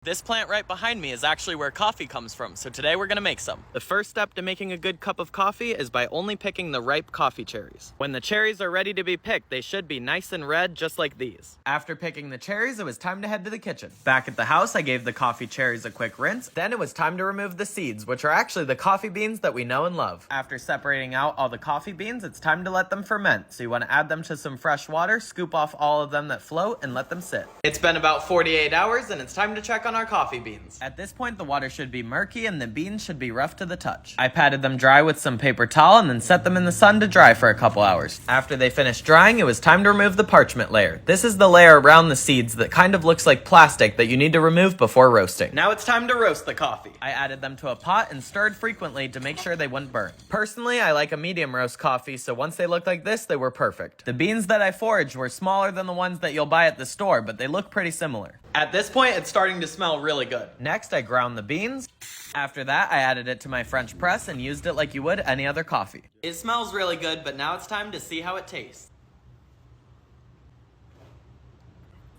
This plant right behind me is actually where coffee comes from, so today we're gonna make some. The first step to making a good cup of coffee is by only picking the ripe coffee cherries. When the cherries are ready to be picked, they should be nice and red, just like these. After picking the cherries, it was time to head to the kitchen. Back at the house, I gave the coffee cherries a quick rinse. Then it was time to remove the seeds, which are actually the coffee beans that we know and love. After separating out all the coffee beans, it's time to let them ferment. So you want to add them to some fresh water, scoop off all of them that float, and let them sit. It's been about 48 hours, and it's time to check on our coffee beans. At this point, the water should be murky and the beans should be rough to the touch. I patted them dry with some paper towel and then set them in the sun to dry for a couple hours. After they finished drying, it was time to remove the parchment layer. This is the layer around the seeds that kind of looks like plastic that you need to remove before roasting. Now it's time to roast the coffee. I added them to a pot and stirred frequently to make sure they wouldn't burn. Personally, I like a medium roast coffee, so once they looked like this, they were perfect. The beans that I foraged were smaller than the ones that you'll buy at the store, but they look pretty similar. At this point, it's starting to smell really good. Next, I ground the beans. After that, I added it to my French press and used it like you would any other coffee. It smells really good, but now it's time to see how it tastes.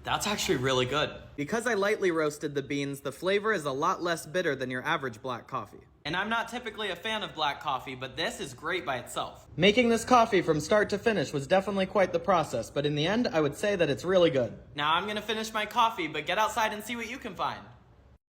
That's actually really good. Because I lightly roasted the beans, the flavor is a lot less bitter than your average black coffee. And I'm not typically a fan of black coffee, but this is great by itself. Making this coffee from start to finish was definitely quite the process, but in the end, I would say that it's really good. Now I'm gonna finish my coffee, but get outside and see what you can find.